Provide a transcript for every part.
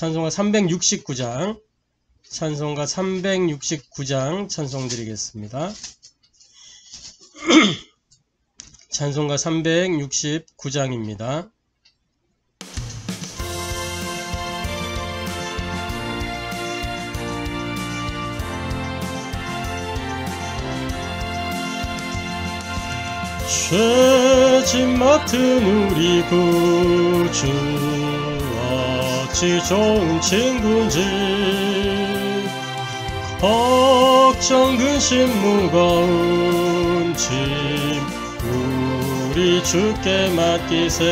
찬송가 369장, 찬송가 369장 찬송 드리겠습니다. 찬송가 369장입니다. 죄짐 맡은 우리 구주 어찌 좋은 친구인지 걱정 근심 무거운 짐 우리 주께 맡기세.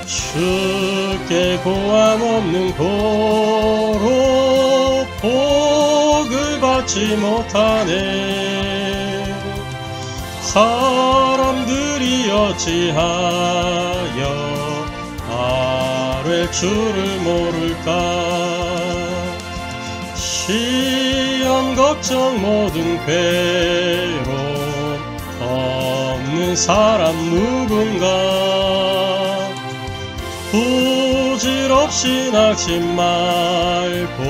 주께 고함 없는 고로 복을 받지 못하네. 사람들이 어찌하여 아뢰 주를 모를까. 시험 걱정 모든 괴로움 없는 사람 누군가. 부질없이 낙심 말고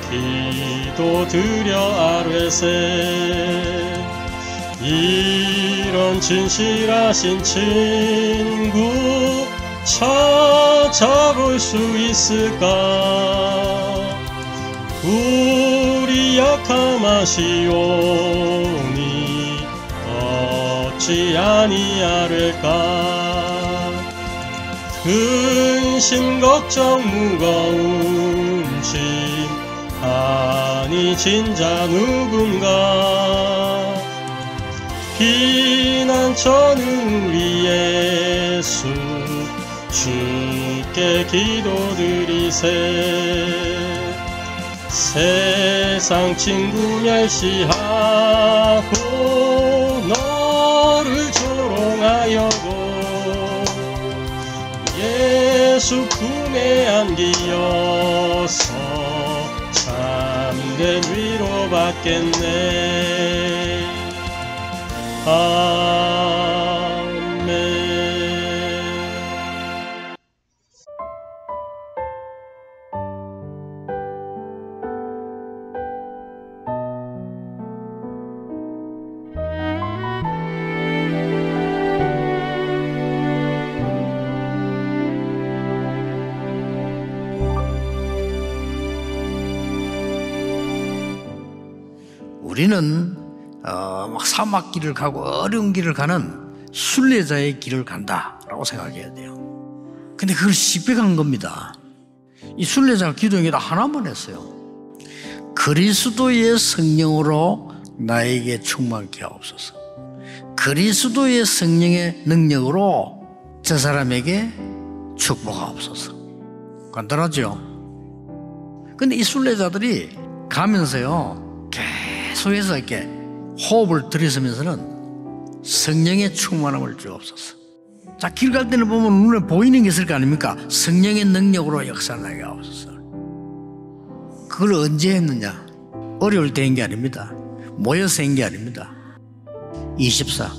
기도 드려 아뢰세. 이런 진실하신 친구 찾아볼 수 있을까. 우리 약함 아시오니 어찌 아니하릴까. 근심 걱정 무거운 짐 아니 진자 누군가. 피난처는 우리 예수 주께 기도드리세. 세상 친구 멸시하고 너를 조롱하여도 예수 품에 안기어서 참된 위로 받겠네. 아멘. 우리는 막 사막길을 가고 어려운 길을 가는 순례자의 길을 간다라고 생각해야 돼요. 근데 그걸 시백한 겁니다. 이 순례자가 기도행에다 하나만 했어요. 그리스도의 성령으로 나에게 충만케 하옵소서. 그리스도의 성령의 능력으로 저 사람에게 축복하옵소서. 간단하죠? 근데 이 순례자들이 가면서요 계속해서 이렇게 호흡을 들이쓰면서는 성령의 충만함을 주옵소서. 자, 길 갈 때는 보면 눈에 보이는 게 있을 거 아닙니까? 성령의 능력으로 역사하게 하옵소서. 그걸 언제 했느냐? 어려울 때 한 게 아닙니다. 모여서 한 게 아닙니다. 24.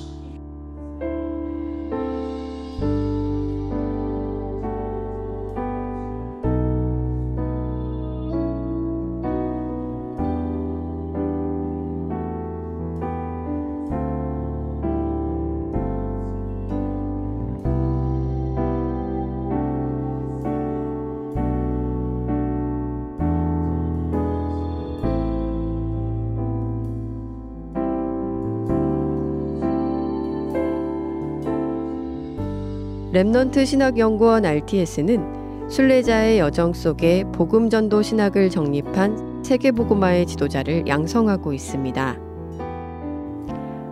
렘넌트 신학연구원 RTS는 순례자의 여정 속에 복음전도 신학을 정립한 세계복음화의 지도자를 양성하고 있습니다.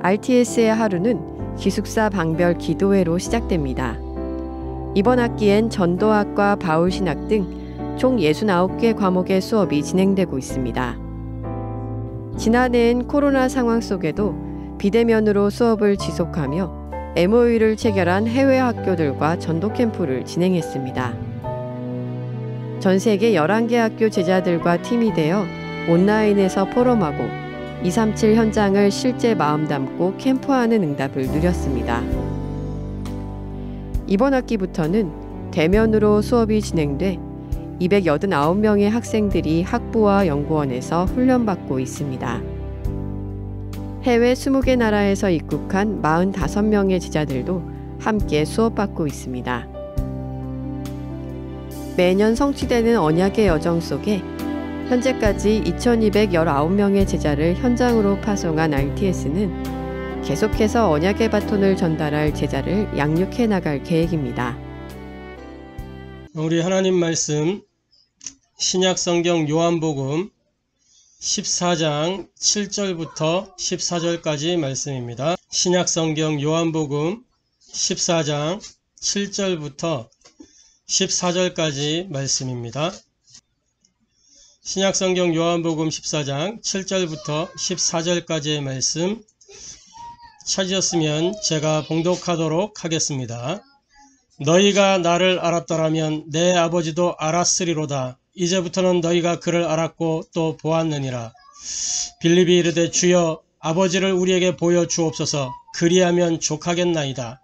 RTS의 하루는 기숙사 방별 기도회로 시작됩니다. 이번 학기엔 전도학과 바울신학 등 총 69개 과목의 수업이 진행되고 있습니다. 지난해엔 코로나 상황 속에도 비대면으로 수업을 지속하며 MOU를 체결한 해외 학교들과 전도 캠프를 진행했습니다. 전 세계 11개 학교 제자들과 팀이 되어 온라인에서 포럼하고 237 현장을 실제 마음 담고 캠프하는 응답을 누렸습니다. 이번 학기부터는 대면으로 수업이 진행돼 289명의 학생들이 학부와 연구원에서 훈련받고 있습니다. 해외 20개 나라에서 입국한 45명의 제자들도 함께 수업받고 있습니다. 매년 성취되는 언약의 여정 속에 현재까지 2219명의 제자를 현장으로 파송한 RTS는 계속해서 언약의 바톤을 전달할 제자를 양육해 나갈 계획입니다. 우리 하나님 말씀 신약성경 요한복음 14장 7절부터 14절까지 말씀입니다. 신약성경 요한복음 14장 7절부터 14절까지 말씀입니다. 신약성경 요한복음 14장 7절부터 14절까지의 말씀 찾으셨으면 제가 봉독하도록 하겠습니다. 너희가 나를 알았더라면 내 아버지도 알았으리로다. 이제부터는 너희가 그를 알았고 또 보았느니라. 빌립이 이르되 주여 아버지를 우리에게 보여 주옵소서. 그리하면 족하겠나이다.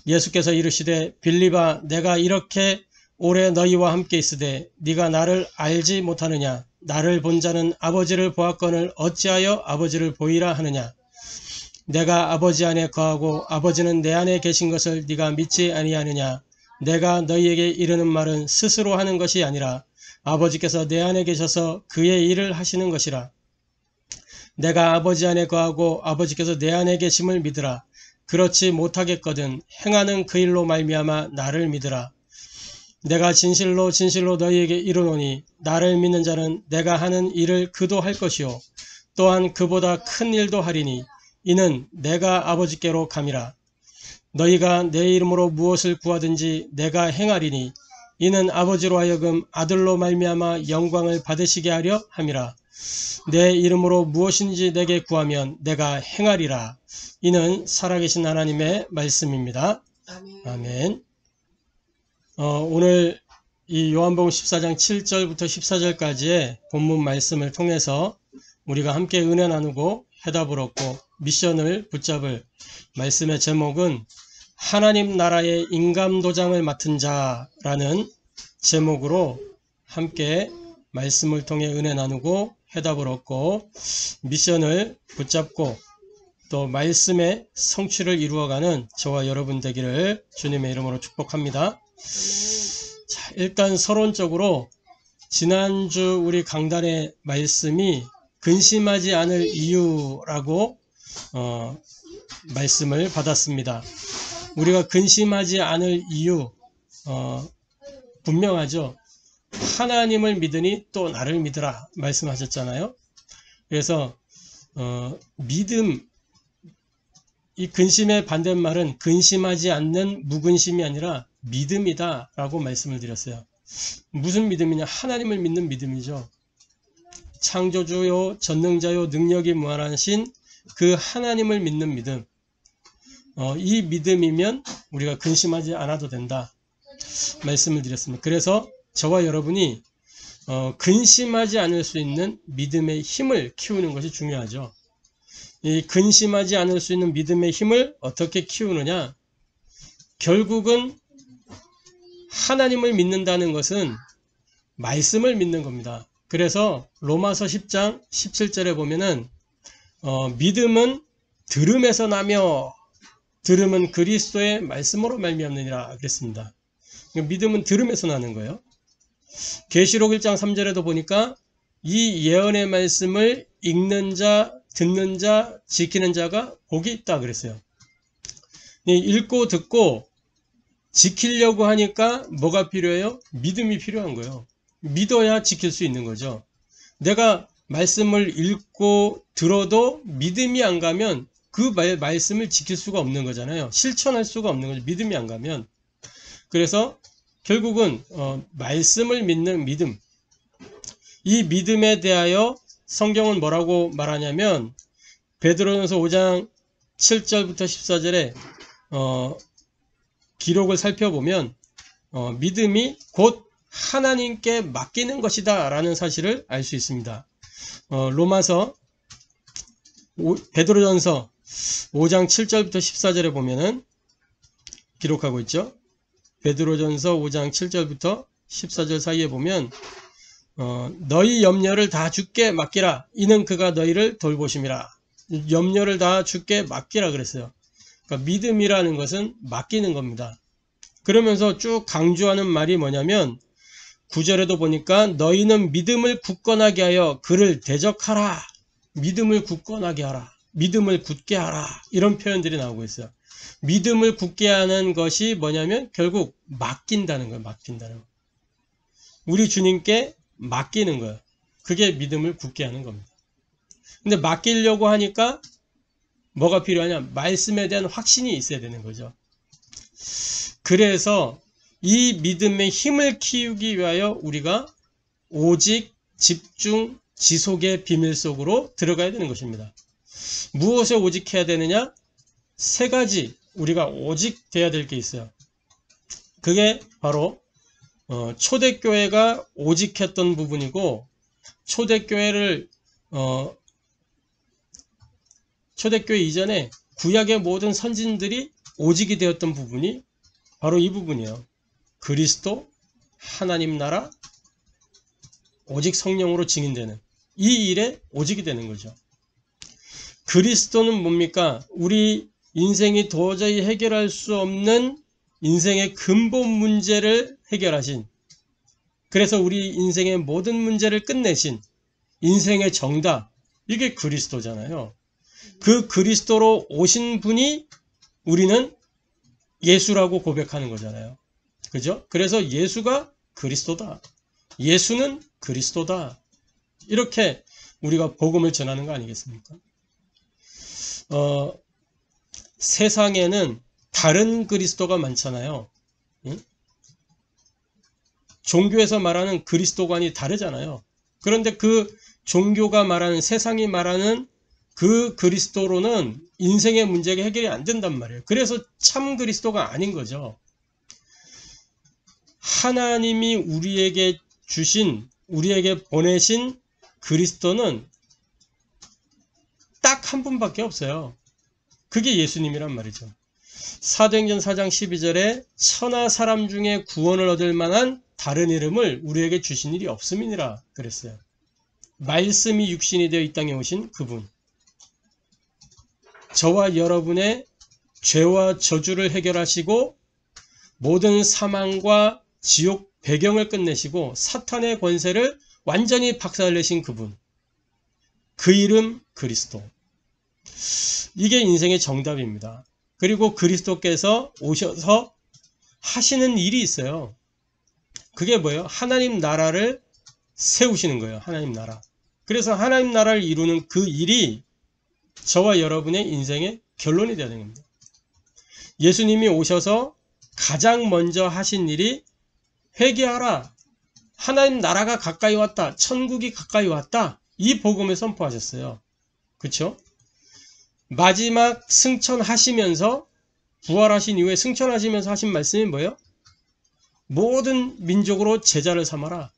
예수께서 이르시되 빌립아 내가 이렇게 오래 너희와 함께 있으되 네가 나를 알지 못하느냐. 나를 본 자는 아버지를 보았거늘 어찌하여 아버지를 보이라 하느냐. 내가 아버지 안에 거하고 아버지는 내 안에 계신 것을 네가 믿지 아니하느냐. 내가 너희에게 이르는 말은 스스로 하는 것이 아니라 아버지께서 내 안에 계셔서 그의 일을 하시는 것이라. 내가 아버지 안에 거하고 아버지께서 내 안에 계심을 믿으라. 그렇지 못하겠거든 행하는 그 일로 말미암아 나를 믿으라. 내가 진실로 진실로 너희에게 이르노니 나를 믿는 자는 내가 하는 일을 그도 할 것이요 또한 그보다 큰 일도 하리니 이는 내가 아버지께로 감이라. 너희가 내 이름으로 무엇을 구하든지 내가 행하리니 이는 아버지로 하여금 아들로 말미암아 영광을 받으시게 하려 함이라. 내 이름으로 무엇인지 내게 구하면 내가 행하리라. 이는 살아계신 하나님의 말씀입니다. 아멘. 오늘 이 요한복음 14장 7절부터 14절까지의 본문 말씀을 통해서 우리가 함께 은혜 나누고 해답을 얻고 미션을 붙잡을 말씀의 제목은 하나님 나라의 인감도장을 맡은 자라는 제목으로 함께 말씀을 통해 은혜 나누고 해답을 얻고 미션을 붙잡고 또 말씀의 성취를 이루어가는 저와 여러분 되기를 주님의 이름으로 축복합니다. 자, 일단 서론적으로 지난주 우리 강단의 말씀이 근심하지 않을 이유라고 말씀을 받았습니다. 우리가 근심하지 않을 이유 분명하죠. 하나님을 믿으니 또 나를 믿으라 말씀하셨잖아요. 그래서 믿음, 이 근심의 반대말은 근심하지 않는 무근심이 아니라 믿음이다 라고 말씀을 드렸어요. 무슨 믿음이냐? 하나님을 믿는 믿음이죠. 창조주요 전능자요 능력이 무한하신 그 하나님을 믿는 믿음, 이 믿음이면 우리가 근심하지 않아도 된다 말씀을 드렸습니다. 그래서 저와 여러분이 근심하지 않을 수 있는 믿음의 힘을 키우는 것이 중요하죠. 이 근심하지 않을 수 있는 믿음의 힘을 어떻게 키우느냐? 결국은 하나님을 믿는다는 것은 말씀을 믿는 겁니다. 그래서 로마서 10장 17절에 보면은 믿음은 들음에서 나며 들음은 그리스도의 말씀으로 말미암느니라 그랬습니다. 믿음은 들음에서 나는 거예요. 계시록 1장 3절에도 보니까 이 예언의 말씀을 읽는 자, 듣는 자, 지키는 자가 복이 있다 그랬어요. 읽고 듣고 지키려고 하니까 뭐가 필요해요? 믿음이 필요한 거예요. 믿어야 지킬 수 있는 거죠. 내가 말씀을 읽고 들어도 믿음이 안 가면 그 말씀을 지킬 수가 없는 거잖아요. 실천할 수가 없는 거죠. 믿음이 안 가면. 그래서 결국은 말씀을 믿는 믿음, 이 믿음에 대하여 성경은 뭐라고 말하냐면 베드로전서 5장 7절부터 14절에 기록을 살펴보면 믿음이 곧 하나님께 맡기는 것이다 라는 사실을 알 수 있습니다. 로마서 베드로전서 5장 7절부터 14절에 보면은 기록하고 있죠. 베드로전서 5장 7절부터 14절 사이에 보면 너희 염려를 다 주께 맡기라. 이는 그가 너희를 돌보심이라. 염려를 다 주께 맡기라 그랬어요. 그러니까 믿음이라는 것은 맡기는 겁니다. 그러면서 쭉 강조하는 말이 뭐냐면 9절에도 보니까 너희는 믿음을 굳건하게 하여 그를 대적하라. 믿음을 굳건하게 하라. 믿음을 굳게 하라. 이런 표현들이 나오고 있어요. 믿음을 굳게 하는 것이 뭐냐면 결국 맡긴다는 거예요. 맡긴다는 거. 우리 주님께 맡기는 거예요. 그게 믿음을 굳게 하는 겁니다. 근데 맡기려고 하니까 뭐가 필요하냐? 말씀에 대한 확신이 있어야 되는 거죠. 그래서 이 믿음의 힘을 키우기 위하여 우리가 오직 집중 지속의 비밀 속으로 들어가야 되는 것입니다. 무엇에 오직 해야 되느냐? 세 가지 우리가 오직 돼야 될 게 있어요. 그게 바로 초대교회가 오직했던 부분이고, 초대교회 이전에 구약의 모든 선진들이 오직이 되었던 부분이 바로 이 부분이에요. 그리스도, 하나님 나라, 오직 성령으로 증인되는 이 일에 오직이 되는 거죠. 그리스도는 뭡니까? 우리 인생이 도저히 해결할 수 없는 인생의 근본 문제를 해결하신, 그래서 우리 인생의 모든 문제를 끝내신 인생의 정답, 이게 그리스도잖아요. 그 그리스도로 오신 분이 우리는 예수라고 고백하는 거잖아요. 그죠? 그래서 예수가 그리스도다. 예수는 그리스도다. 이렇게 우리가 복음을 전하는 거 아니겠습니까? 세상에는 다른 그리스도가 많잖아요. 응? 종교에서 말하는 그리스도관이 다르잖아요. 그런데 그 종교가 말하는, 세상이 말하는 그 그리스도로는 인생의 문제가 해결이 안 된단 말이에요. 그래서 참 그리스도가 아닌 거죠. 하나님이 우리에게 주신, 우리에게 보내신 그리스도는 딱 한 분밖에 없어요. 그게 예수님이란 말이죠. 사도행전 4장 12절에 천하 사람 중에 구원을 얻을 만한 다른 이름을 우리에게 주신 일이 없음이니라 그랬어요. 말씀이 육신이 되어 이 땅에 오신 그분. 저와 여러분의 죄와 저주를 해결하시고 모든 사망과 지옥 배경을 끝내시고 사탄의 권세를 완전히 박살내신 그분. 그 이름 그리스도. 이게 인생의 정답입니다. 그리고 그리스도께서 오셔서 하시는 일이 있어요. 그게 뭐예요? 하나님 나라를 세우시는 거예요. 하나님 나라. 그래서 하나님 나라를 이루는 그 일이 저와 여러분의 인생의 결론이 되는 겁니다. 예수님이 오셔서 가장 먼저 하신 일이 회개하라. 하나님 나라가 가까이 왔다. 천국이 가까이 왔다. 이 복음을 선포하셨어요. 그렇죠? 마지막 승천하시면서, 부활하신 이후에 승천하시면서 하신 말씀이 뭐예요? 모든 민족으로 제자를 삼아라.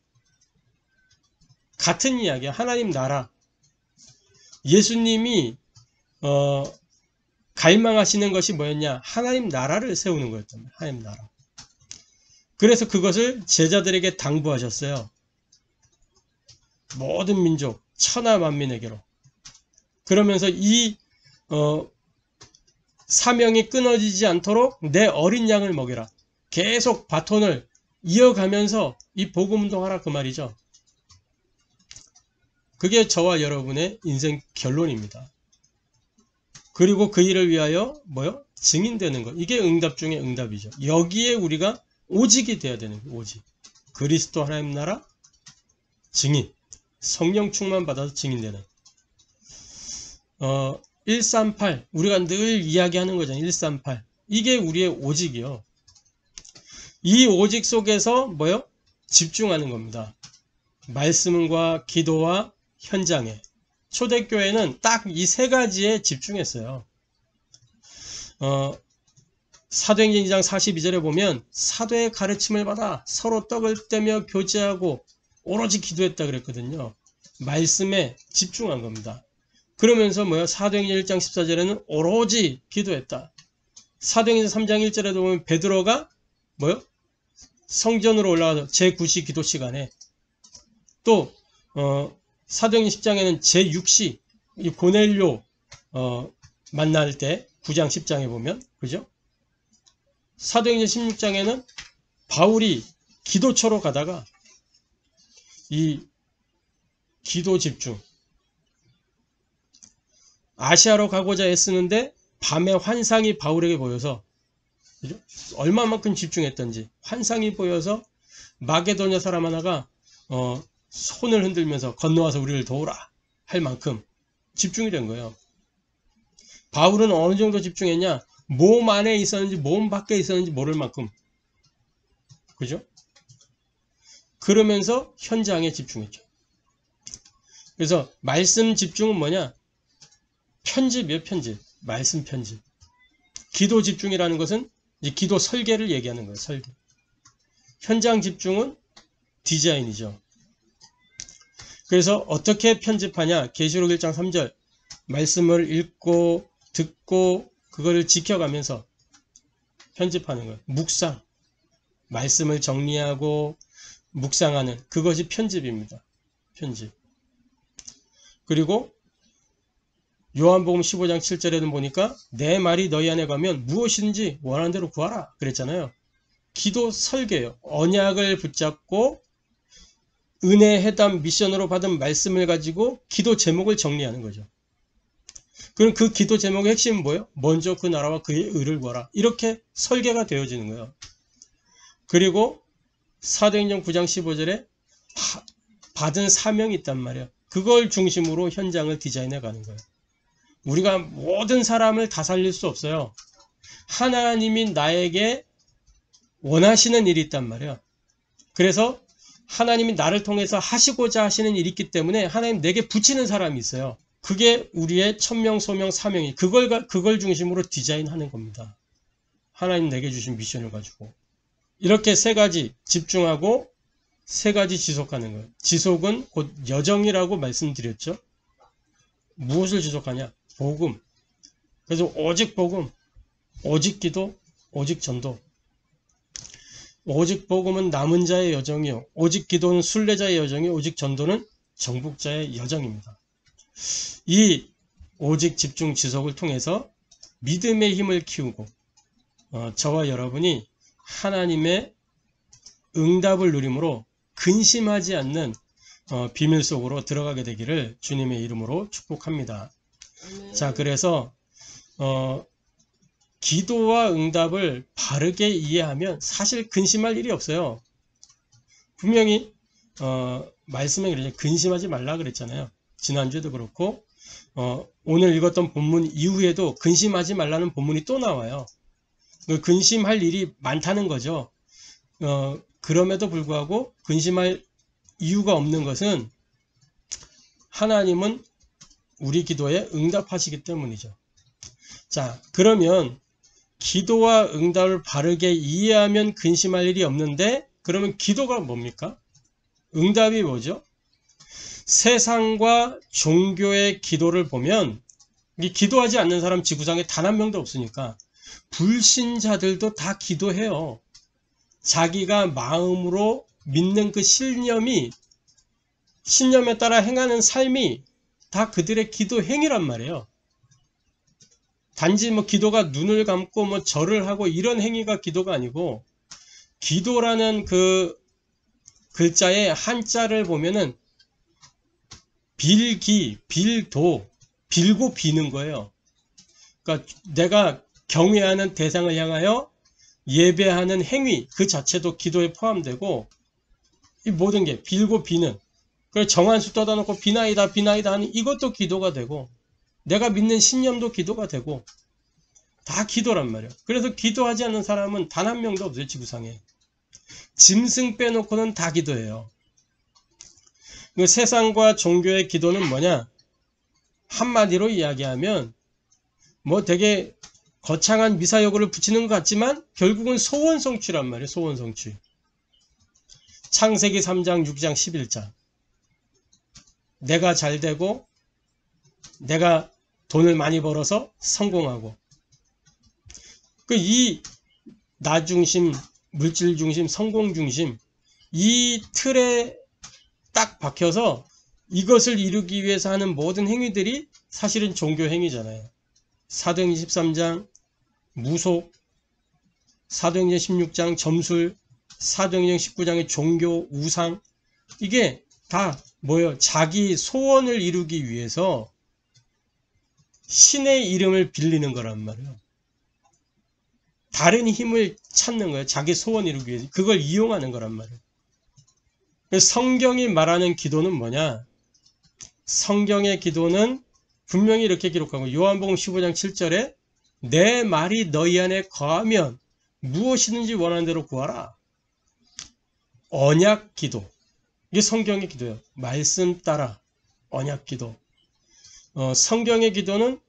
같은 이야기야. 하나님 나라. 예수님이 갈망하시는 것이 뭐였냐? 하나님 나라를 세우는 거였단 말이에요. 하나님 나라. 그래서 그것을 제자들에게 당부하셨어요. 모든 민족, 천하 만민에게로. 그러면서 이 사명이 끊어지지 않도록 내 어린 양을 먹여라. 계속 바톤을 이어가면서 이 복음 운동하라 그 말이죠. 그게 저와 여러분의 인생 결론입니다. 그리고 그 일을 위하여 뭐요? 증인되는 것. 이게 응답 중에 응답이죠. 여기에 우리가 오직이 돼야 되는 거예요. 오직. 그리스도 하나님 나라 증인. 성령 충만 받아서 증인되는. 138. 우리가 늘 이야기하는 거잖아요. 138. 이게 우리의 오직이요. 이 오직 속에서 뭐요? 집중하는 겁니다. 말씀과 기도와 현장에. 초대교회는 딱 이 세 가지에 집중했어요. 사도행전 2장 42절에 보면 사도의 가르침을 받아 서로 떡을 떼며 교제하고 오로지 기도했다 그랬거든요. 말씀에 집중한 겁니다. 그러면서 뭐요? 사도행전 1장 14절에는 오로지 기도했다. 사도행전 3장 1절에도 보면 베드로가 뭐요? 성전으로 올라가서 제9시 기도 시간에 또 사도행전 10장에는 제6시 이 고넬료 만날 때 9장 10장에 보면 그죠? 사도행전 16장에는 바울이 기도처로 가다가 이 기도 집중 아시아로 가고자 애쓰는데 밤에 환상이 바울에게 보여서 그죠? 얼마만큼 집중했던지 환상이 보여서 마게도냐 사람 하나가 손을 흔들면서 건너와서 우리를 도우라 할 만큼 집중이 된 거예요. 바울은 어느 정도 집중했냐? 몸 안에 있었는지 몸 밖에 있었는지 모를 만큼 그죠? 그러면서 현장에 집중했죠. 그래서 말씀 집중은 뭐냐? 편집이에요. 편집. 말씀 편집. 기도 집중이라는 것은 이제 기도 설계를 얘기하는 거예요. 설계. 현장 집중은 디자인이죠. 그래서 어떻게 편집하냐? 계시록 1장 3절 말씀을 읽고 듣고 그거를 지켜가면서 편집하는 거예요. 묵상. 말씀을 정리하고 묵상하는 그것이 편집입니다. 편집. 그리고 요한복음 15장 7절에는 보니까 내 말이 너희 안에 가면 무엇이든지 원하는 대로 구하라 그랬잖아요. 기도 설계예요. 언약을 붙잡고 은혜 회담 미션으로 받은 말씀을 가지고 기도 제목을 정리하는 거죠. 그럼 그 기도 제목의 핵심은 뭐예요? 먼저 그 나라와 그의 의를 구하라. 이렇게 설계가 되어지는 거예요. 그리고 사도행전 9장 15절에 받은 사명이 있단 말이에요. 그걸 중심으로 현장을 디자인해 가는 거예요. 우리가 모든 사람을 다 살릴 수 없어요. 하나님이 나에게 원하시는 일이 있단 말이에요. 그래서 하나님이 나를 통해서 하시고자 하시는 일이 있기 때문에 하나님 내게 붙이는 사람이 있어요. 그게 우리의 천명, 소명, 사명이 그걸 중심으로 디자인하는 겁니다. 하나님 내게 주신 미션을 가지고 이렇게 세 가지 집중하고 세 가지 지속하는 거예요. 지속은 곧 여정이라고 말씀드렸죠. 무엇을 지속하냐? 복음. 그래서 오직 복음, 오직 기도, 오직 전도. 오직 복음은 남은 자의 여정이요. 오직 기도는 순례자의 여정이요. 오직 전도는 정복자의 여정입니다. 이 오직 집중 지속을 통해서 믿음의 힘을 키우고 저와 여러분이 하나님의 응답을 누림으로 근심하지 않는 비밀 속으로 들어가게 되기를 주님의 이름으로 축복합니다. 자, 그래서 기도와 응답을 바르게 이해하면 사실 근심할 일이 없어요. 분명히 말씀에 그러죠. 근심하지 말라 그랬잖아요. 지난주에도 그렇고 오늘 읽었던 본문 이후에도 근심하지 말라는 본문이 또 나와요. 근심할 일이 많다는 거죠. 그럼에도 불구하고 근심할 이유가 없는 것은 하나님은 우리 기도에 응답하시기 때문이죠. 자, 그러면 기도와 응답을 바르게 이해하면 근심할 일이 없는데 그러면 기도가 뭡니까? 응답이 뭐죠? 세상과 종교의 기도를 보면 기도하지 않는 사람 지구상에 단 한 명도 없으니까 불신자들도 다 기도해요. 자기가 마음으로 믿는 그 신념에 따라 행하는 삶이 다 그들의 기도 행위란 말이에요. 단지 기도가 눈을 감고 절을 하고 이런 행위가 기도가 아니고 기도라는 그 글자의 한자를 보면은 빌기, 빌도, 빌고 비는 거예요. 그러니까 내가 경외하는 대상을 향하여 예배하는 행위 그 자체도 기도에 포함되고 이 모든 게 빌고 비는 그래서 정한수 떠다 놓고 비나이다 비나이다 하는 이것도 기도가 되고 내가 믿는 신념도 기도가 되고 다 기도란 말이에요. 그래서 기도하지 않는 사람은 단 한 명도 없어요. 지구상에. 짐승 빼놓고는 다 기도해요. 세상과 종교의 기도는 뭐냐? 한마디로 이야기하면 되게 거창한 미사여구를 붙이는 것 같지만 결국은 소원 성취란 말이에요. 소원 성취. 창세기 3장 6장 11장 내가 잘되고 내가 돈을 많이 벌어서 성공하고 이 나중심 물질 중심, 성공 중심 이 틀에 딱 박혀서 이것을 이루기 위해서 하는 모든 행위들이 사실은 종교 행위잖아요. 사도행전 13장 무속, 사도행전 16장 점술, 사도행전 19장의 종교 우상 이게 다 뭐예요? 자기 소원을 이루기 위해서 신의 이름을 빌리는 거란 말이에요. 다른 힘을 찾는 거예요. 자기 소원 이루기 위해서. 그걸 이용하는 거란 말이에요. 성경이 말하는 기도는 뭐냐? 성경의 기도는 분명히 이렇게 기록하고 요한복음 15장 7절에 내 말이 너희 안에 거하면 무엇이든지 원하는 대로 구하라. 언약 기도. 이게 성경의 기도예요. 말씀 따라 언약 기도. 성경의 기도는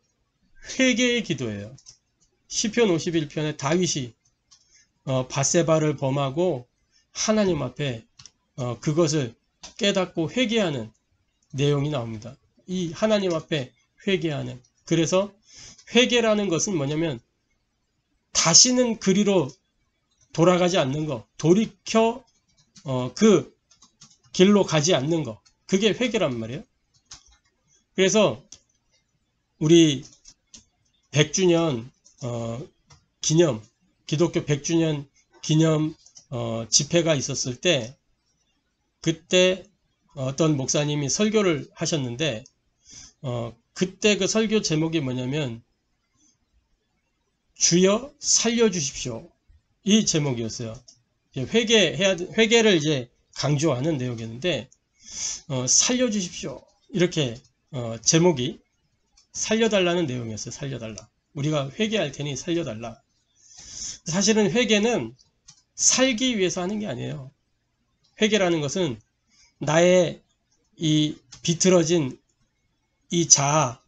회개의 기도예요. 시편 51편에 다윗이 밧세바를 범하고 하나님 앞에 그것을 깨닫고 회개하는 내용이 나옵니다. 이 하나님 앞에 회개하는. 그래서 회개라는 것은 뭐냐면 다시는 그리로 돌아가지 않는 거, 돌이켜 그 길로 가지 않는 거, 그게 회개란 말이에요. 그래서 우리 100주년 기념, 기독교 100주년 기념 집회가 있었을 때 그때 어떤 목사님이 설교를 하셨는데 그때 그 설교 제목이 뭐냐면 주여 살려주십시오. 이 제목이었어요. 회개를 이제 강조하는 내용이었는데 살려주십시오. 이렇게 제목이 살려달라는 내용이었어요. 살려달라. 우리가 회개할 테니 살려달라. 사실은 회개는 살기 위해서 하는 게 아니에요. 회개라는 것은 나의 이 비틀어진 이 자아,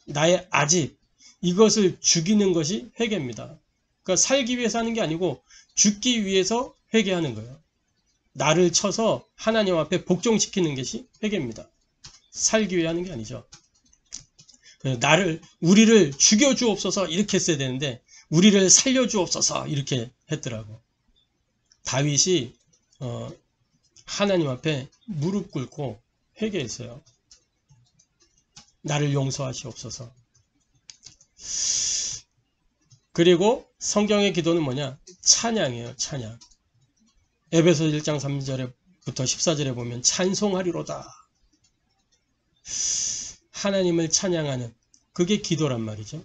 나의 아집, 이것을 죽이는 것이 회개입니다. 그러니까 살기 위해서 하는 게 아니고 죽기 위해서 회개하는 거예요. 나를 쳐서 하나님 앞에 복종시키는 것이 회개입니다. 살기 위해 하는 게 아니죠. 우리를 죽여주옵소서 이렇게 했어야 되는데 우리를 살려주옵소서 이렇게 했더라고. 다윗이 하나님 앞에 무릎 꿇고 회개했어요. 나를 용서하시옵소서. 그리고 성경의 기도는 뭐냐? 찬양이에요. 찬양. 에베소 1장 3절부터 14절에 보면 찬송하리로다. 하나님을 찬양하는 그게 기도란 말이죠.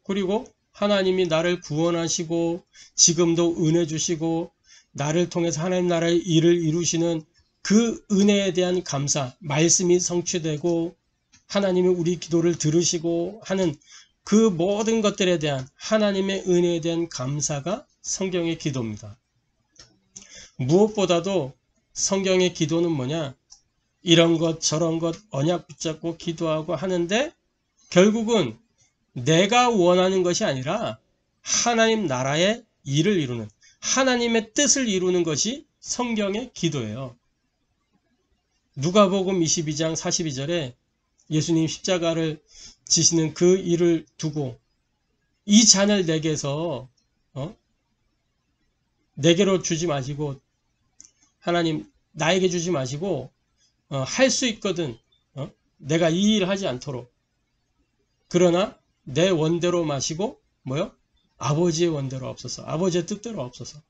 그리고 하나님이 나를 구원하시고 지금도 은혜 주시고 나를 통해서 하나님 나라의 일을 이루시는 그 은혜에 대한 감사, 말씀이 성취되고 하나님이 우리 기도를 들으시고 하는 그 모든 것들에 대한 하나님의 은혜에 대한 감사가 성경의 기도입니다. 무엇보다도 성경의 기도는 뭐냐? 이런 것 저런 것 언약 붙잡고 기도하고 하는데 결국은 내가 원하는 것이 아니라 하나님 나라의 일을 이루는 하나님의 뜻을 이루는 것이 성경의 기도예요. 누가복음 22장 42절에 예수님 십자가를 지시는 그 일을 두고 이 잔을 내게서 내게로 주지 마시고 하나님 나에게 주지 마시고 할 수 있거든 내가 이 일을 하지 않도록 그러나 내 원대로 마시고 뭐요? 아버지의 원대로 없어서 아버지의 뜻대로 없어서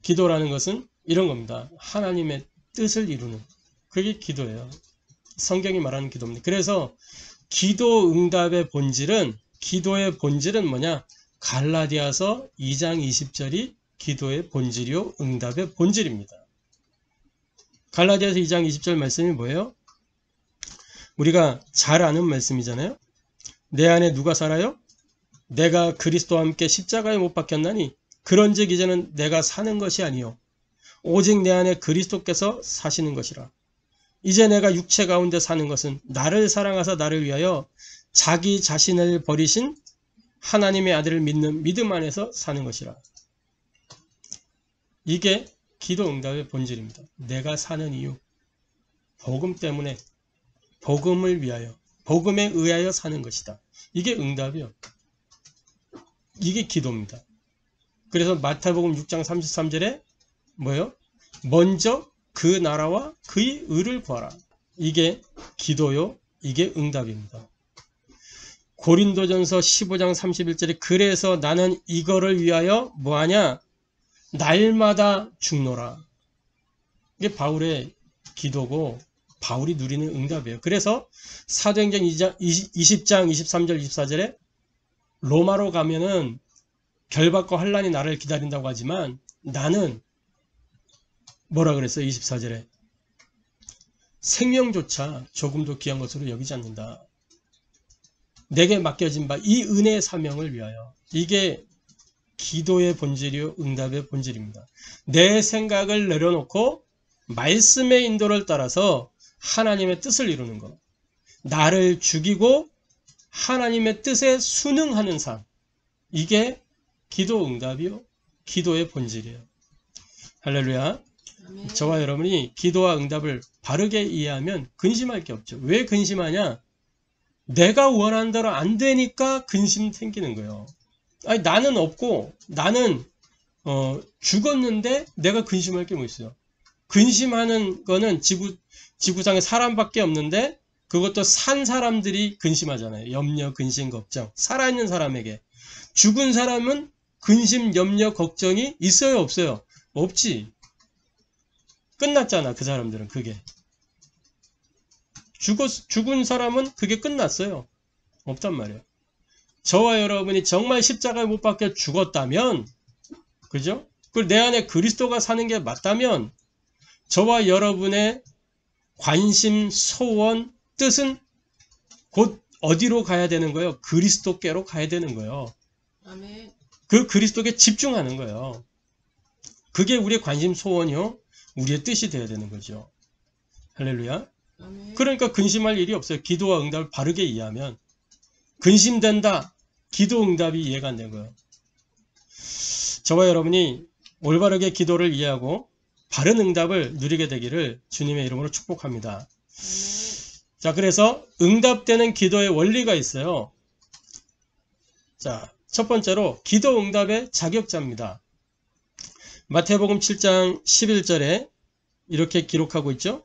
기도라는 것은 이런 겁니다. 하나님의 뜻을 이루는 그게 기도예요. 성경이 말하는 기도입니다. 그래서 기도 응답의 본질은 기도의 본질은 뭐냐? 갈라디아서 2장 20절이 기도의 본질이요 응답의 본질입니다. 갈라디아서 2장 20절 말씀이 뭐예요? 우리가 잘 아는 말씀이잖아요. 내 안에 누가 살아요? 내가 그리스도와 함께 십자가에 못 박혔나니 그런즉 이제는 내가 사는 것이 아니요 오직 내 안에 그리스도께서 사시는 것이라. 이제 내가 육체 가운데 사는 것은 나를 사랑하사 나를 위하여 자기 자신을 버리신 하나님의 아들을 믿는 믿음 안에서 사는 것이라. 이게 기도 응답의 본질입니다. 내가 사는 이유, 복음 때문에, 복음을 위하여, 복음에 의하여 사는 것이다. 이게 응답이요. 이게 기도입니다. 그래서 마태복음 6장 33절에 뭐예요? 먼저 그 나라와 그의 의를 구하라. 이게 기도요. 이게 응답입니다. 고린도전서 15장 31절에 그래서 나는 이거를 위하여 뭐하냐? 날마다 죽노라. 이게 바울의 기도고 바울이 누리는 응답이에요. 그래서 사도행전 20장 23절 24절에 로마로 가면은 결박과 환란이 나를 기다린다고 하지만 나는 뭐라 그랬어요? 24절에 생명조차 조금도 귀한 것으로 여기지 않는다. 내게 맡겨진 바 이 은혜의 사명을 위하여. 이게 기도의 본질이요 응답의 본질입니다. 내 생각을 내려놓고 말씀의 인도를 따라서 하나님의 뜻을 이루는 것. 나를 죽이고 하나님의 뜻에 순응하는 삶. 이게 기도 응답이요 기도의 본질이에요. 할렐루야. 저와 여러분이 기도와 응답을 바르게 이해하면 근심할 게 없죠. 왜 근심하냐? 내가 원하는 대로 안 되니까 근심 생기는 거예요. 아니, 나는 없고 나는 죽었는데 내가 근심할 게 뭐 있어요? 근심하는 거는 지구상에 사람밖에 없는데 그것도 산 사람들이 근심하잖아요. 염려, 근심, 걱정. 살아있는 사람에게. 죽은 사람은 근심, 염려, 걱정이 있어요, 없어요? 없지. 끝났잖아, 그 사람들은 그게. 죽은 사람은 그게 끝났어요. 없단 말이에요. 저와 여러분이 정말 십자가에 못 박혀 죽었다면, 그죠? 그리고 내 안에 그리스도가 사는 게 맞다면, 저와 여러분의 관심, 소원, 뜻은 곧 어디로 가야 되는 거예요? 그리스도께로 가야 되는 거예요. 아멘. 그 그리스도께 집중하는 거예요. 그게 우리의 관심, 소원이요. 우리의 뜻이 되어야 되는 거죠. 할렐루야. 아멘. 그러니까 근심할 일이 없어요. 기도와 응답을 바르게 이해하면. 근심된다. 기도 응답이 이해가 안 된 거예요. 저와 여러분이 올바르게 기도를 이해하고 바른 응답을 누리게 되기를 주님의 이름으로 축복합니다. 자, 그래서 응답되는 기도의 원리가 있어요. 자, 첫 번째로 기도 응답의 자격자입니다. 마태복음 7장 11절에 이렇게 기록하고 있죠.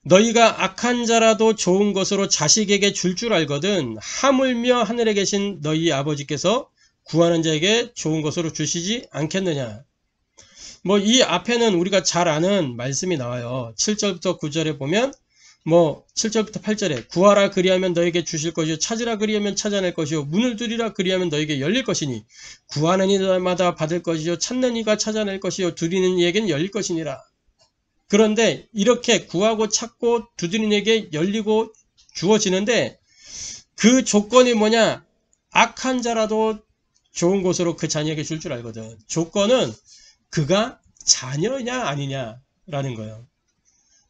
너희가 악한 자라도 좋은 것으로 자식에게 줄 줄 알거든 하물며 하늘에 계신 너희 아버지께서 구하는 자에게 좋은 것으로 주시지 않겠느냐. 뭐 이 앞에는 우리가 잘 아는 말씀이 나와요. 7절부터 9절에 보면 7절부터 8절에 구하라 그리하면 너에게 주실 것이요 찾으라 그리하면 찾아낼 것이요 문을 두리라 그리하면 너에게 열릴 것이니 구하는 이마다 받을 것이요 찾는 이가 찾아낼 것이요 두드리는 이에게는 열릴 것이니라. 그런데 이렇게 구하고 찾고 두드리는 이에게 열리고 주어지는데 그 조건이 뭐냐? 악한 자라도 좋은 곳으로 그 자녀에게 줄 줄 알거든. 조건은 그가 자녀냐 아니냐라는 거예요.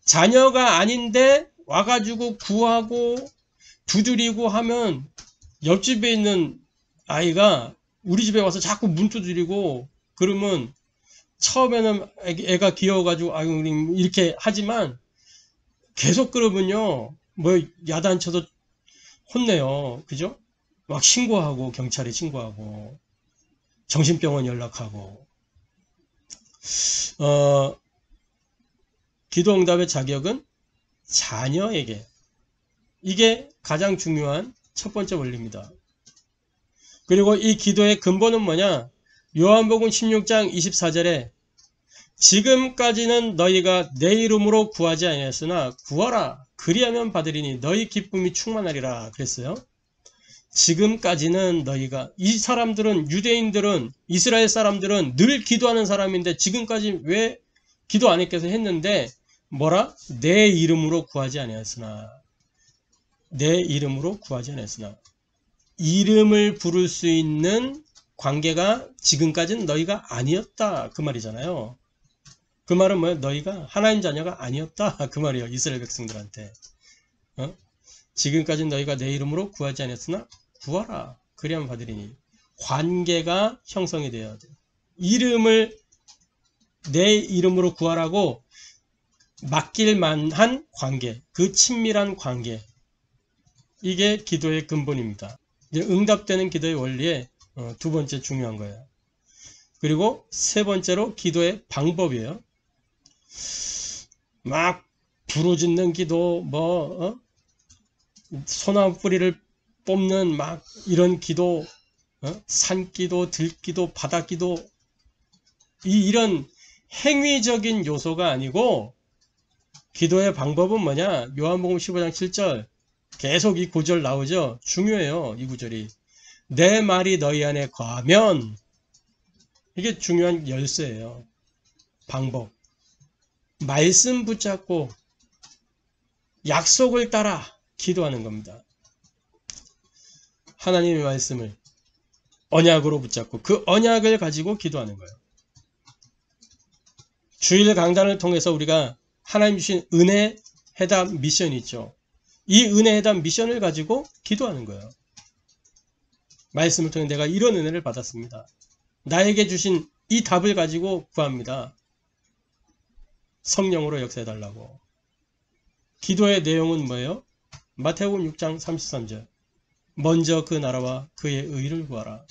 자녀가 아닌데 와가지고 구하고 두드리고 하면 옆집에 있는 아이가 우리 집에 와서 자꾸 문 두드리고 그러면 처음에는 애가 귀여워가지고 아유 우리 이렇게 하지만 계속 그러면요 뭐 야단쳐서 혼내요. 그죠? 막 신고하고 경찰에 신고하고 정신병원 연락하고 기도응답의 자격은 자녀에게. 이게 가장 중요한 첫 번째 원리입니다. 그리고 이 기도의 근본은 뭐냐? 요한복음 16장 24절에 지금까지는 너희가 내 이름으로 구하지 아니하였으나 구하라 그리하면 받으리니 너희 기쁨이 충만하리라 그랬어요. 지금까지는 너희가 이 사람들은 유대인들은 이스라엘 사람들은 늘 기도하는 사람인데 지금까지 왜 기도 안 했겠어 뭐라? 내 이름으로 구하지 아니하였으나 내 이름으로 구하지 아니하였으나 이름을 부를 수 있는 관계가 지금까지는 너희가 아니었다 그 말이잖아요. 그 말은 뭐예요? 너희가 하나님 자녀가 아니었다 그 말이에요. 이스라엘 백성들한테. 지금까지는 너희가 내 이름으로 구하지 않았으나 구하라 그리하면 받으리니 관계가 형성이 되어야 돼요. 이름을 내 이름으로 구하라고 맡길 만한 관계, 그 친밀한 관계, 이게 기도의 근본입니다. 이제 응답되는 기도의 원리의 두 번째 중요한 거예요. 그리고 세 번째로 기도의 방법이에요. 막 부르짖는 기도, 소나무 뿌리를 뽑는 막 이런 기도, 산기도, 들기도, 바다기도, 이런 행위적인 요소가 아니고 기도의 방법은 뭐냐? 요한복음 15장 7절 계속 이 구절 나오죠. 중요해요. 이 구절이. 내 말이 너희 안에 거하면, 이게 중요한 열쇠예요. 방법. 말씀 붙잡고 약속을 따라 기도하는 겁니다. 하나님의 말씀을 언약으로 붙잡고 그 언약을 가지고 기도하는 거예요. 주일 강단을 통해서 우리가 하나님 주신 은혜 회담 미션이 있죠. 이 은혜 회담 미션을 가지고 기도하는 거예요. 말씀을 통해 내가 이런 은혜를 받았습니다. 나에게 주신 이 답을 가지고 구합니다. 성령으로 역사해달라고. 기도의 내용은 뭐예요? 마태복음 6장 33절. 먼저 그 나라와 그의 의를 구하라.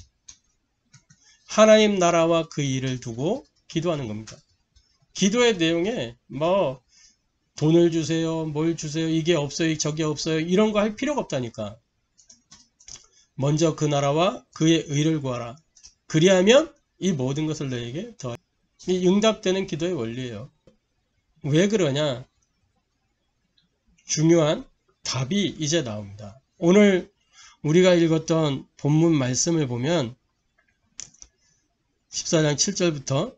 하나님 나라와 그 일을 두고 기도하는 겁니다. 기도의 내용에 돈을 주세요, 뭘 주세요, 이게 없어요, 저게 없어요, 이런 거 할 필요가 없다니까. 먼저 그 나라와 그의 의를 구하라. 그리하면 이 모든 것을 너에게 더. 이 응답되는 기도의 원리예요. 왜 그러냐? 중요한 답이 이제 나옵니다. 오늘 우리가 읽었던 본문 말씀을 보면 14장 7절부터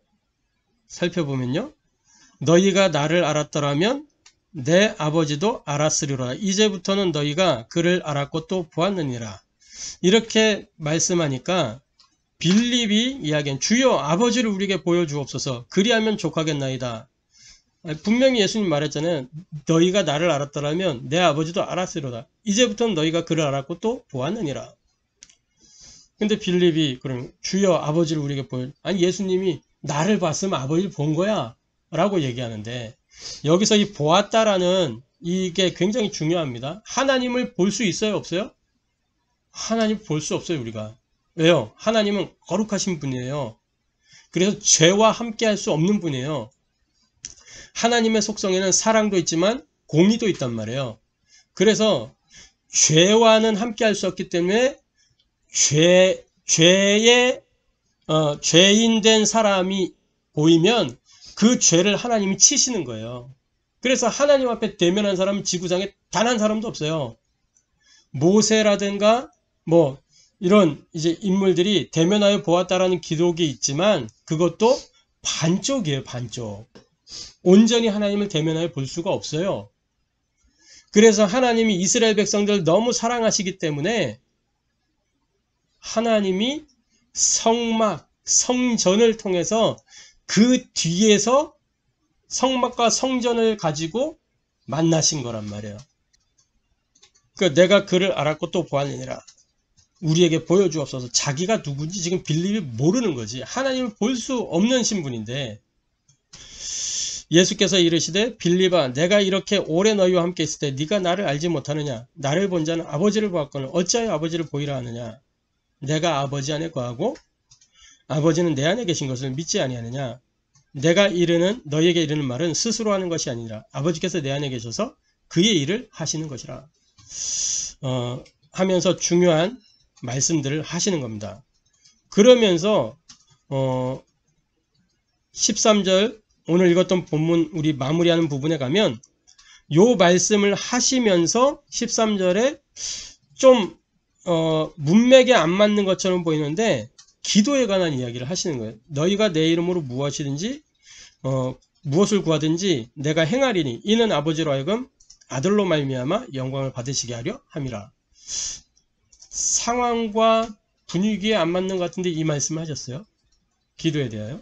살펴보면요. 너희가 나를 알았더라면 내 아버지도 알았으리로다. 이제부터는 너희가 그를 알았고 또 보았느니라. 이렇게 말씀하니까 빌립이 이야기한 주여 아버지를 우리에게 보여주옵소서. 그리하면 족하겠나이다. 분명히 예수님 말했잖아요. 너희가 나를 알았더라면 내 아버지도 알았으리로다. 이제부터는 너희가 그를 알았고 또 보았느니라. 근데 빌립이 그러면 주여 아버지를 우리에게 보여. 아니 예수님이 나를 봤으면 아버지를 본 거야 라고 얘기하는데, 여기서 이 보았다라는 이게 굉장히 중요합니다. 하나님을 볼 수 있어요 없어요? 하나님 볼 수 없어요 우리가. 왜요? 하나님은 거룩하신 분이에요. 그래서 죄와 함께 할 수 없는 분이에요. 하나님의 속성에는 사랑도 있지만 공의도 있단 말이에요. 그래서 죄와는 함께 할 수 없기 때문에 죄인 된 사람이 보이면 그 죄를 하나님이 치시는 거예요. 그래서 하나님 앞에 대면한 사람은 지구상에 단 한 사람도 없어요. 모세라든가 이런 이제 인물들이 대면하여 보았다라는 기록이 있지만 그것도 반쪽이에요, 반쪽. 온전히 하나님을 대면하여 볼 수가 없어요. 그래서 하나님이 이스라엘 백성들을 너무 사랑하시기 때문에 하나님이 성전을 통해서 그 뒤에서 성막과 성전을 가지고 만나신 거란 말이에요. 그러니까 내가 그를 알았고 또 보았느니라. 우리에게 보여주옵소서. 자기가 누군지 지금 빌립이 모르는 거지. 하나님을 볼 수 없는 신분인데, 예수께서 이르시되 빌립아 내가 이렇게 오래 너희와 함께 있을 때 네가 나를 알지 못하느냐? 나를 본 자는 아버지를 보았거늘 어찌하여 아버지를 보이라 하느냐? 내가 아버지 안에 거하고 아버지는 내 안에 계신 것을 믿지 아니하느냐? 내가 너희에게 이르는 말은 스스로 하는 것이 아니라 아버지께서 내 안에 계셔서 그의 일을 하시는 것이라. 하면서 중요한 말씀들을 하시는 겁니다. 그러면서 13절 오늘 읽었던 본문 우리 마무리하는 부분에 가면 요 말씀을 하시면서 13절에 좀 문맥에 안 맞는 것처럼 보이는데 기도에 관한 이야기를 하시는 거예요. 너희가 내 이름으로 무엇이든지 무엇을 구하든지 내가 행하리니 이는 아버지로 하여금 아들로 말미암아 영광을 받으시게 하려 함이라. 상황과 분위기에 안 맞는 것 같은데 이 말씀을 하셨어요. 기도에 대하여.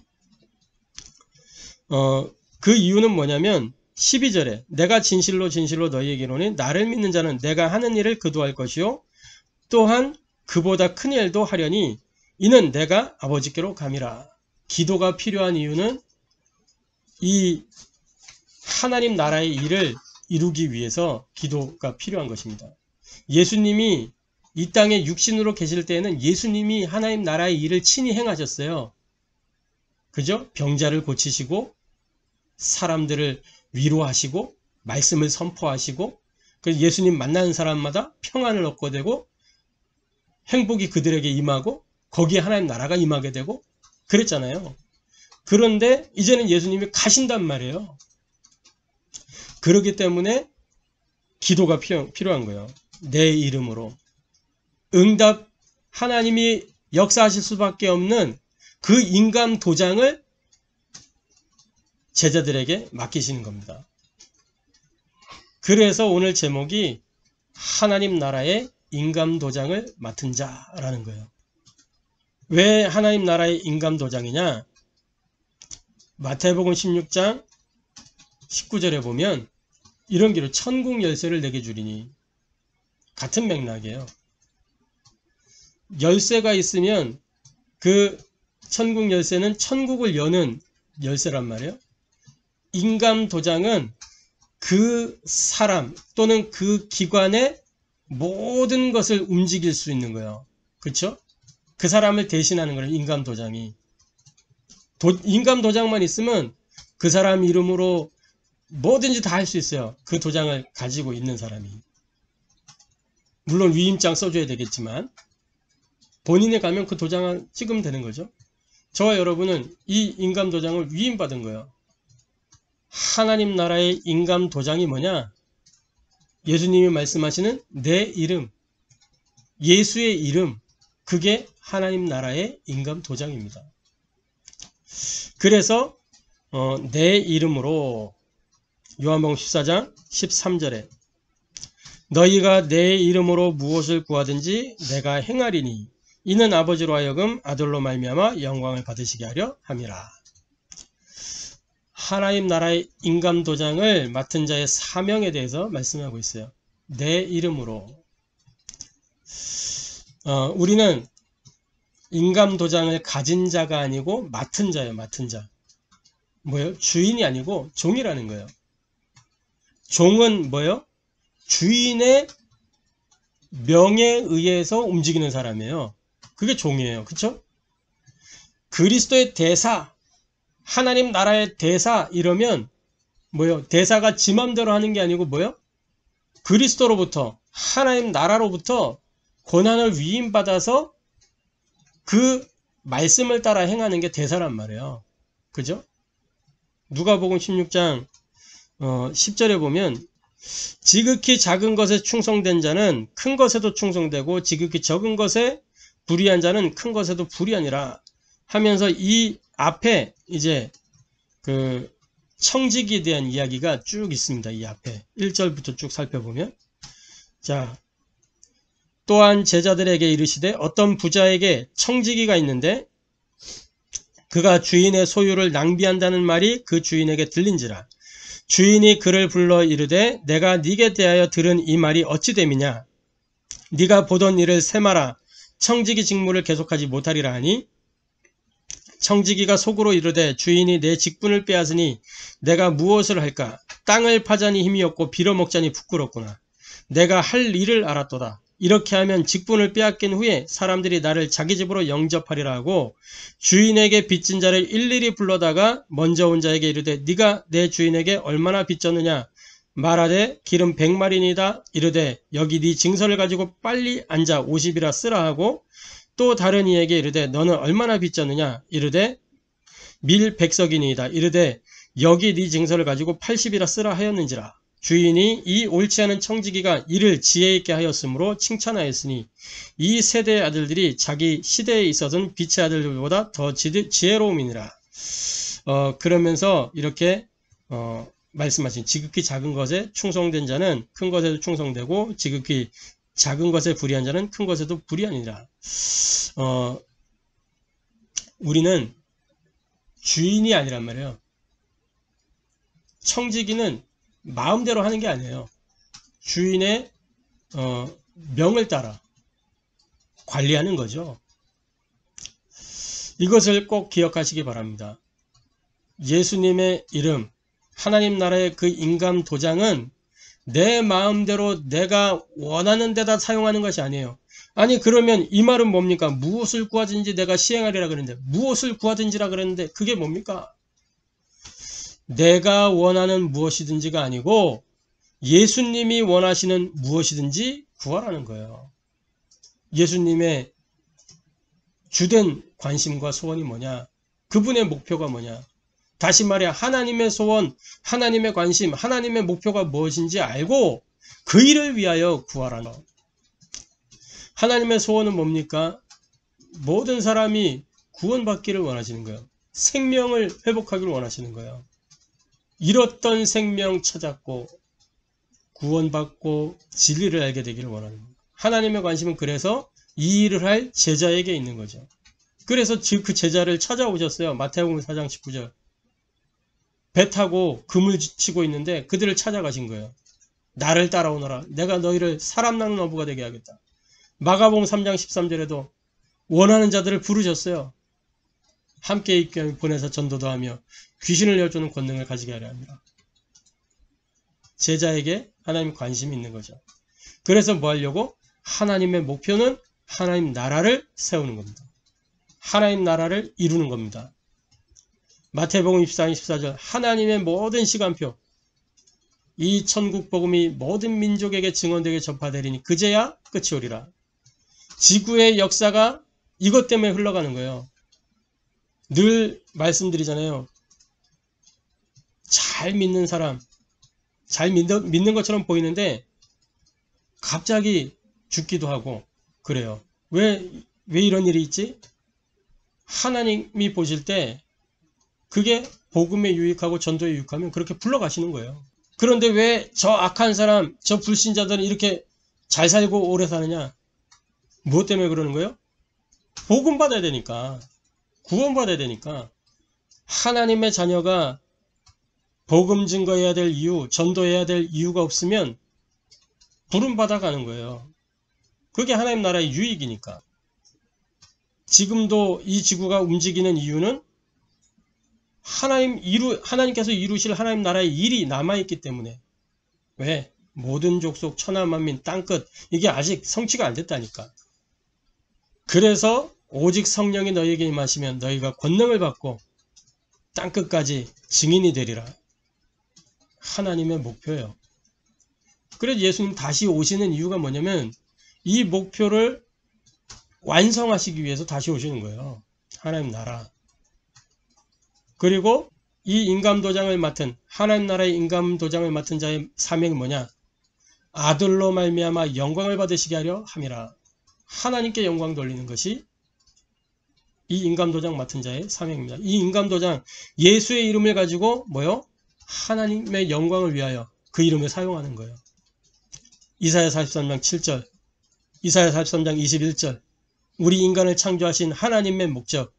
그 이유는 뭐냐면 12절에 내가 진실로 진실로 너희에게 이르노니 나를 믿는 자는 내가 하는 일을 그도 할 것이요 또한 그보다 큰 일도 하려니 이는 내가 아버지께로 감이라. 기도가 필요한 이유는 이 하나님 나라의 일을 이루기 위해서 기도가 필요한 것입니다. 예수님이 이 땅에 육신으로 계실 때에는 예수님이 하나님 나라의 일을 친히 행하셨어요. 그죠? 병자를 고치시고 사람들을 위로하시고 말씀을 선포하시고 그래서 예수님 만나는 사람마다 평안을 얻게 되고 행복이 그들에게 임하고 거기에 하나님 나라가 임하게 되고 그랬잖아요. 그런데 이제는 예수님이 가신단 말이에요. 그렇기 때문에 기도가 필요한 거예요. 내 이름으로. 응답, 하나님이 역사하실 수밖에 없는 그 인감 도장을 제자들에게 맡기시는 겁니다. 그래서 오늘 제목이 하나님 나라의 인감 도장을 맡은 자라는 거예요. 왜 하나님 나라의 인감 도장이냐? 마태복음 16장 19절에 보면 이런 기로 천국 열쇠를 내게 주리니 같은 맥락이에요. 열쇠가 있으면 그 천국 열쇠는 천국을 여는 열쇠란 말이에요. 인감 도장은 그 사람 또는 그 기관의 모든 것을 움직일 수 있는 거예요. 그렇죠? 그 사람을 대신하는 거예요. 인감 도장이. 인감 도장만 있으면 그 사람 이름으로 뭐든지 다 할 수 있어요. 그 도장을 가지고 있는 사람이. 물론 위임장 써줘야 되겠지만 본인이 가면 그 도장을 찍으면 되는 거죠. 저와 여러분은 이 인감 도장을 위임받은 거예요. 하나님 나라의 인감 도장이 뭐냐? 예수님이 말씀하시는 내 이름, 예수의 이름, 그게 하나님 나라의 인감 도장입니다. 그래서 내 이름으로 요한복음 14장 13절에 너희가 내 이름으로 무엇을 구하든지 내가 행하리니 이는 아버지로 하여금 아들로 말미암아 영광을 받으시게 하려 함이라. 하나님 나라의 인감 도장을 맡은 자의 사명에 대해서 말씀하고 있어요. 내 이름으로. 우리는 인감 도장을 가진 자가 아니고 맡은 자예요. 맡은 자. 뭐예요? 주인이 아니고 종이라는 거예요. 종은 뭐예요? 주인의 명에 의해서 움직이는 사람이에요. 그게 종이에요. 그렇죠? 그리스도의 대사, 하나님 나라의 대사 이러면 뭐예요? 대사가 지 맘대로 하는 게 아니고 뭐예요? 그리스도로부터 하나님 나라로부터 권한을 위임받아서 그 말씀을 따라 행하는 게 대사란 말이에요. 그죠? 누가복음 16장 10절에 보면 지극히 작은 것에 충성된 자는 큰 것에도 충성되고 지극히 적은 것에 불의한 자는 큰 것에도 불의하니라 하면서 이 앞에 이제 그 청직에 대한 이야기가 쭉 있습니다. 이 앞에 1절부터 쭉 살펴보면 자 또한 제자들에게 이르시되 어떤 부자에게 청지기가 있는데 그가 주인의 소유를 낭비한다는 말이 그 주인에게 들린지라 주인이 그를 불러 이르되 내가 네게 대하여 들은 이 말이 어찌 됨이냐 네가 보던 일을 세마라 청지기 직무를 계속하지 못하리라 하니 청지기가 속으로 이르되 주인이 내 직분을 빼앗으니 내가 무엇을 할까 땅을 파자니 힘이 없고 빌어먹자니 부끄럽구나 내가 할 일을 알았도다 이렇게 하면 직분을 빼앗긴 후에 사람들이 나를 자기 집으로 영접하리라 하고 주인에게 빚진 자를 일일이 불러다가 먼저 온 자에게 이르되 네가 내 주인에게 얼마나 빚졌느냐 말하되 기름 100마리니다 이르되 여기 네 증서를 가지고 빨리 앉아 50이라 쓰라 하고 또 다른 이에게 이르되 너는 얼마나 빚졌느냐 이르되 밀 100석이니이다 이르되 여기 네 증서를 가지고 80이라 쓰라 하였는지라 주인이 이 옳지 않은 청지기가 이를 지혜 있게 하였으므로 칭찬하였으니 이 세대의 아들들이 자기 시대에 있어서는 빛의 아들들보다 더 지혜로움이니라. 그러면서 이렇게 말씀하신 지극히 작은 것에 충성된 자는 큰 것에도 충성되고 지극히 작은 것에 불의한 자는 큰 것에도 불의하니라. 우리는 주인이 아니란 말이에요. 청지기는 마음대로 하는 게 아니에요. 주인의 명을 따라 관리하는 거죠. 이것을 꼭 기억하시기 바랍니다. 예수님의 이름, 하나님 나라의 그 인감 도장은 내 마음대로 내가 원하는 데다 사용하는 것이 아니에요. 아니 그러면 이 말은 뭡니까? 무엇을 구하든지 내가 시행하리라 그랬는데, 무엇을 구하든지라 그랬는데 그게 뭡니까? 내가 원하는 무엇이든지가 아니고 예수님이 원하시는 무엇이든지 구하라는 거예요. 예수님의 주된 관심과 소원이 뭐냐? 그분의 목표가 뭐냐? 다시 말해 하나님의 소원, 하나님의 관심, 하나님의 목표가 무엇인지 알고 그 일을 위하여 구하라는 것. 하나님의 소원은 뭡니까? 모든 사람이 구원받기를 원하시는 거예요. 생명을 회복하기를 원하시는 거예요. 잃었던 생명 찾았고 구원받고 진리를 알게 되기를 원하는 거예요. 하나님의 관심은 그래서 이 일을 할 제자에게 있는 거죠. 그래서 그 제자를 찾아오셨어요. 마태복음 4장 19절. 배 타고 그물 치고 있는데 그들을 찾아가신 거예요. 나를 따라오너라. 내가 너희를 사람 낚는 어부가 되게 하겠다. 마가복음 3장 13절에도 원하는 자들을 부르셨어요. 함께 있게 보내서 전도도 하며 귀신을 열주는 권능을 가지게 하려 합니다. 제자에게 하나님 관심이 있는 거죠. 그래서 뭐 하려고? 하나님의 목표는 하나님 나라를 세우는 겁니다. 하나님 나라를 이루는 겁니다. 마태복음 24장 14절 하나님의 모든 시간표, 이 천국 복음이 모든 민족에게 증언되게 전파되리니 그제야 끝이 오리라. 지구의 역사가 이것 때문에 흘러가는 거예요. 늘 말씀드리잖아요. 잘 믿는 사람, 잘 믿는 것처럼 보이는데 갑자기 죽기도 하고 그래요. 왜 이런 일이 있지? 하나님이 보실 때 그게 복음에 유익하고 전도에 유익하면 그렇게 불러가시는 거예요. 그런데 왜 저 악한 사람, 저 불신자들은 이렇게 잘 살고 오래 사느냐? 무엇 때문에 그러는 거예요? 복음 받아야 되니까, 구원 받아야 되니까. 하나님의 자녀가 복음 증거해야 될 이유, 전도해야 될 이유가 없으면 부름 받아가는 거예요. 그게 하나님 나라의 유익이니까. 지금도 이 지구가 움직이는 이유는 하나님께서 이루실 하나님 나라의 일이 남아있기 때문에. 왜? 모든 족속 천하만민 땅끝, 이게 아직 성취가 안 됐다니까. 그래서 오직 성령이 너희에게 임하시면 너희가 권능을 받고 땅끝까지 증인이 되리라. 하나님의 목표예요. 그래서 예수님 다시 오시는 이유가 뭐냐면 이 목표를 완성하시기 위해서 다시 오시는 거예요. 하나님 나라. 그리고 이 임감도장을 맡은, 하나님 나라의 임감도장을 맡은 자의 사명이 뭐냐? 아들로 말미암아 영광을 받으시게 하려 함이라. 하나님께 영광 돌리는 것이 이 임감도장 맡은 자의 사명입니다. 이 임감도장, 예수의 이름을 가지고 뭐요? 하나님의 영광을 위하여 그 이름을 사용하는 거예요. 이사야 43장 7절, 이사야 43장 21절, 우리 인간을 창조하신 하나님의 목적,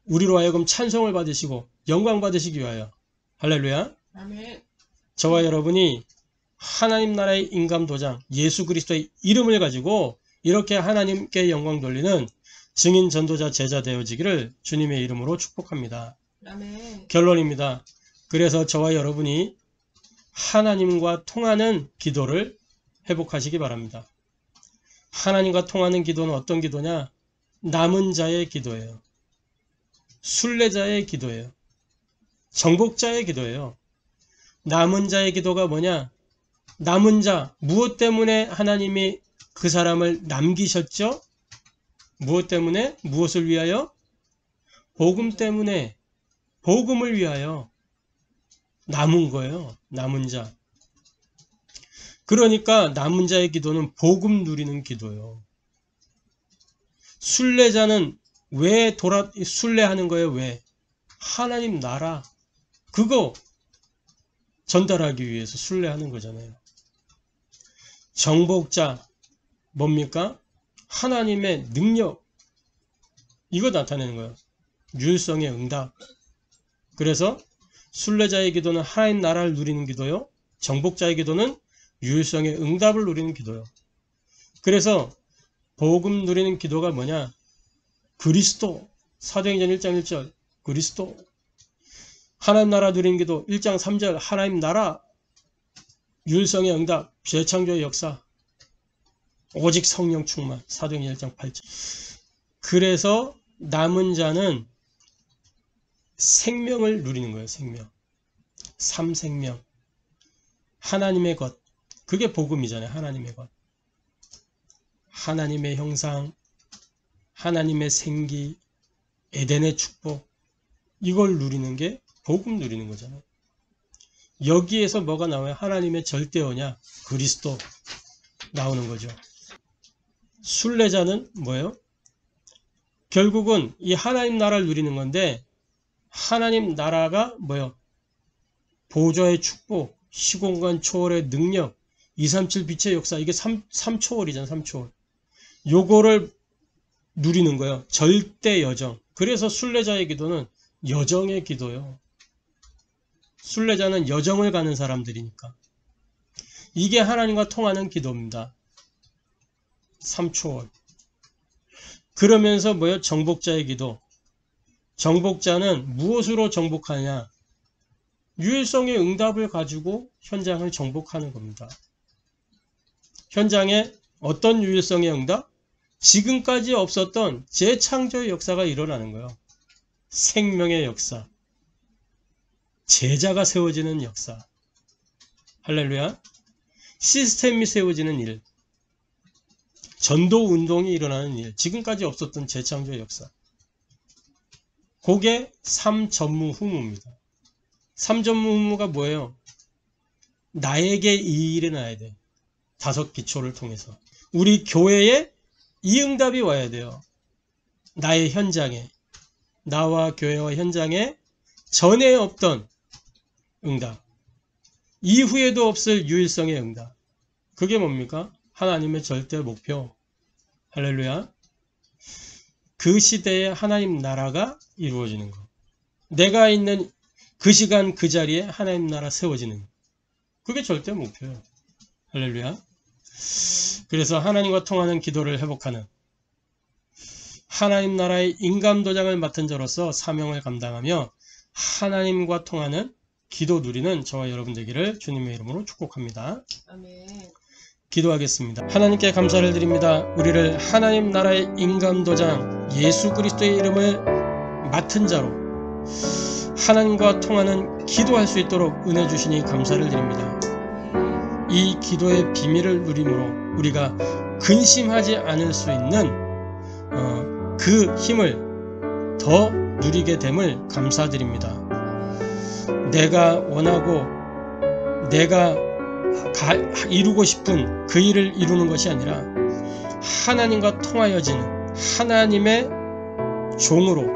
우리로 하여금 찬송을 받으시고 영광 받으시기 위하여. 할렐루야. 아멘. 저와 여러분이 하나님 나라의 임감도장 예수 그리스도의 이름을 가지고 이렇게 하나님께 영광 돌리는 증인 전도자 제자 되어지기를 주님의 이름으로 축복합니다. 아멘. 결론입니다. 그래서 저와 여러분이 하나님과 통하는 기도를 회복하시기 바랍니다. 하나님과 통하는 기도는 어떤 기도냐? 남은 자의 기도예요. 순례자의 기도예요. 정복자의 기도예요. 남은 자의 기도가 뭐냐? 남은 자, 무엇 때문에 하나님이 그 사람을 남기셨죠? 무엇 때문에? 무엇을 위하여? 복음 때문에, 복음을 위하여 남은 거예요. 남은 자. 그러니까 남은 자의 기도는 복음 누리는 기도예요. 순례자는 왜 순례하는 거예요? 왜? 하나님 나라, 그거 전달하기 위해서 순례하는 거잖아요. 정복자, 뭡니까? 하나님의 능력, 이거 나타내는 거예요. 율성의 응답. 그래서 순례자의 기도는 하나님 나라를 누리는 기도요. 정복자의 기도는 율성의 응답을 누리는 기도요. 그래서 복음 누리는 기도가 뭐냐? 그리스도, 사도행전 1장 1절 그리스도. 하나님 나라 누리는 기도 1장 3절 하나님 나라, 유일성의 응답, 재창조의 역사, 오직 성령 충만, 사도행전 1장 8절. 그래서 남은 자는 생명을 누리는 거예요. 생명. 삼생명. 하나님의 것. 그게 복음이잖아요. 하나님의 것. 하나님의 형상, 하나님의 생기, 에덴의 축복. 이걸 누리는 게 복음 누리는 거잖아요. 여기에서 뭐가 나와요? 하나님의 절대 언약, 그리스도 나오는 거죠. 순례자는 뭐예요? 결국은 이 하나님 나라를 누리는 건데, 하나님 나라가 뭐예요? 보좌의 축복, 시공간 초월의 능력, 237 빛의 역사, 이게 3초월이잖아요. 3초월. 요거를 누리는 거예요. 절대 여정. 그래서 순례자의 기도는 여정의 기도예요. 순례자는 여정을 가는 사람들이니까. 이게 하나님과 통하는 기도입니다. 3초월. 그러면서 뭐예요? 정복자의 기도. 정복자는 무엇으로 정복하냐? 유일성의 응답을 가지고 현장을 정복하는 겁니다. 현장에 어떤 유일성의 응답? 지금까지 없었던 재창조의 역사가 일어나는 거예요. 생명의 역사. 제자가 세워지는 역사. 할렐루야. 시스템이 세워지는 일. 전도 운동이 일어나는 일. 지금까지 없었던 재창조의 역사. 그게 삼전무후무입니다. 삼전무후무가 뭐예요? 나에게 이 일이 나야 돼. 5 기초를 통해서. 우리 교회에 이 응답이 와야 돼요. 나의 현장에. 나와 교회와 현장에 전에 없던 응답. 이후에도 없을 유일성의 응답. 그게 뭡니까? 하나님의 절대 목표. 할렐루야. 그 시대에 하나님 나라가 이루어지는 것. 내가 있는 그 시간 그 자리에 하나님 나라 세워지는 것. 그게 절대 목표예요. 할렐루야. 그래서 하나님과 통하는 기도를 회복하는 하나님 나라의 인감도장을 맡은 자로서 사명을 감당하며 하나님과 통하는 기도 누리는 저와 여러분 되기를 주님의 이름으로 축복합니다. 아멘. 기도하겠습니다. 하나님께 감사를 드립니다. 우리를 하나님 나라의 인감도장 예수 그리스도의 이름을 맡은 자로 하나님과 통하는 기도할 수 있도록 은혜 주시니 감사를 드립니다. 이 기도의 비밀을 누림으로 우리가 근심하지 않을 수 있는 그 힘을 더 누리게 됨을 감사드립니다. 내가 원하고 내가 이루고 싶은 그 일을 이루는 것이 아니라 하나님과 통하여진 하나님의 종으로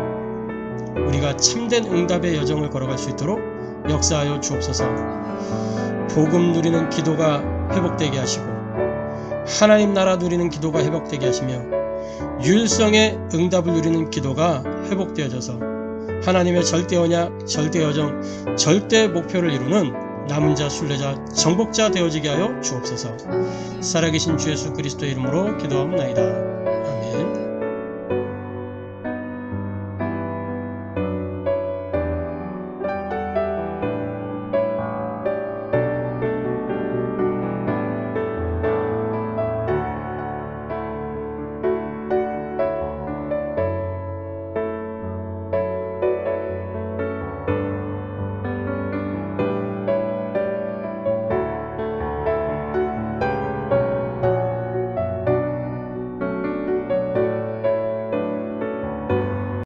우리가 참된 응답의 여정을 걸어갈 수 있도록 역사하여 주옵소서. 복음 누리는 기도가 회복되게 하시고 하나님 나라 누리는 기도가 회복되게 하시며 유일성의 응답을 누리는 기도가 회복되어져서 하나님의 절대 언약, 절대 여정, 절대 목표를 이루는 남은 자, 순례자, 정복자 되어지게 하여 주옵소서. 살아계신 주 예수 그리스도의 이름으로 기도하옵나이다.